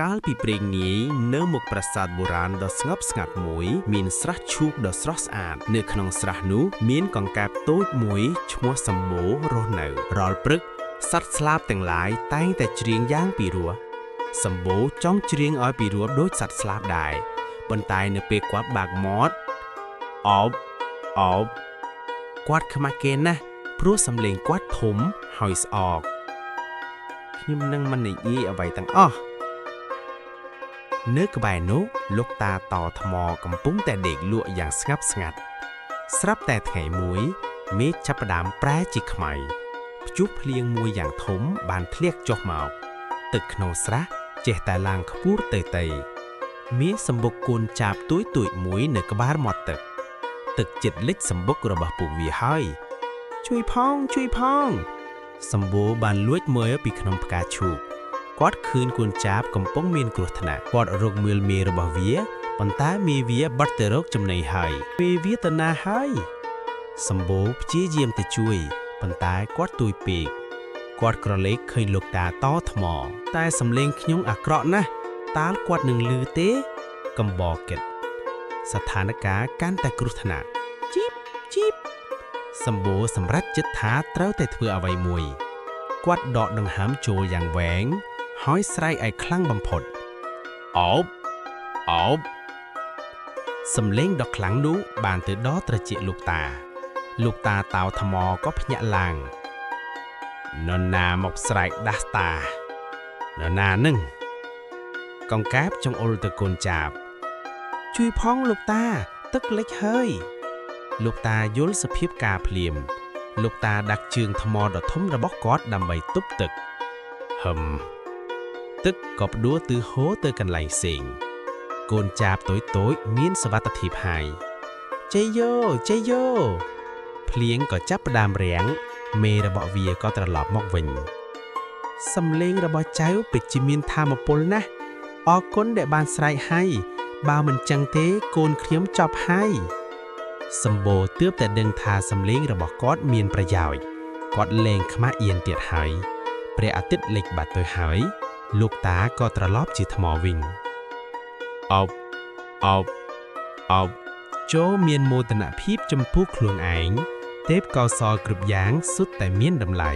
កាលពីព្រេងនាយនៅមុខប្រាសាទបុរាណដ៏ស្ងប់ស្ងាត់មួយមានស្រះឈូកដ៏ស្រស់ស្អាតនៅក្នុងស្រះនោះមានកង្កែបតូចមួយឈ្មោះសម្បូររស់នៅរាល់ព្រឹកសត្វស្លាបទាំងឡាយតែងតែច្រៀងយ៉ាងពីរោះសម្បូរចង់ច្រៀងឲ្យពីរោះដូចសត្វស្លាបដែរប៉ុន្តែនៅពេលគាត់បើកមាត់អោបគាត់ខ្មាស់គេណាស់ព្រោះសំឡេងគាត់ធំហើយស្អកខ្ញុំនឹងមិននិយាយអ្វីទាំងអស់នៅក្បែរនោះលោកតាតថ្មកំពុងតែដេកលក់យ៉ាងស្ងប់ស្ងាត់ស្រាប់តែថ្ងៃមួយមេឃចាប់ផ្ដើមប្រែជាខ្មៅព្យុះភ្លៀងមួយយ៉ាងធំបានធ្លាក់ចុះមកទឹកក្នុងស្រះចេះតែឡើងខ្ពស់ទៅមានសម្បុកកូនចាបទួយមួយនៅក្បែរមាត់ទឹកចិត្តលិចសម្បុករបស់ពួកវាហើយជួយផងសម្បូរបានលួចមើលពីក្នុងផ្កាឈូកគាត់ឃើញកូនចាបកំពុងមានគ្រោះថ្នាក់គាត់រកមើលមេរបស់វាប៉ុន្តែមេវាបាត់ទៅរកចំណីហើយមេវាទៅណាហើយសម្បូរព្យាយាមទៅជួយប៉ុន្តែគាត់ទួយពេកគាត់ក្រឡេកឃើញលោកតាតថ្មតែសំឡេងខ្ញុំអាក្រក់ណាស់តើគាត់នឹងឮទេកំបោគិតស្ថានភាពកាន់តែគ្រោះថ្នាក់ជីបសម្បូរសម្រេចចិត្តថាត្រូវតែធ្វើអ្វីមួយគាត់ដកដង្ហើមចូលយ៉ាងវែងហើយស្រែកឲ្យខ្លាំងបំផុតអោបសំឡេងដ៏ខ្លាំងនោះបានទៅដល់ត្រចៀកលោកតាតោថ្មក៏ភ្ញាក់ឡើងនរណាមកស្រែកដាស់តានរណានឹងកង្កែបចង្អុលទៅកូនចាបជួយផងលោកតាទឹកលិចហើយលោកតាយល់សភាពការភ្លាមលោកតាដាក់ជើងថ្មដ៏ធំរបស់គាត់ដើម្បីទប់ទឹកទឹកក៏ផ្ដួលទៅហូរទៅកន្លែងផ្សេងកូនចាបតូចមានសុវត្ថិភាពហើយជ័យយោភ្លៀងក៏ចាប់ផ្ដើមរាំងមេរបស់វាក៏ត្រឡប់មកវិញសំឡេងរបស់ចៅពិតជាមានថាមពលណាស់អរគុណដែលបានស្រែកឲ្យបើមិនចឹងទេកូនខ្ញុំចប់ហើយសម្បូរទើបតែដឹងថាសំឡេងរបស់គាត់មានប្រយោជន៍គាត់លែងខ្មាស់អៀនទៀតហើយព្រះអាទិត្យលិចបាត់ទៅហើយលោកតាក៏ត្រឡប់ជាថ្មវិញអោបចូលមានមោទនភាពចំពោះខ្លួនឯងទេពកោសល្យគ្រប់យ៉ាងសុទ្ធតែមានតម្លៃ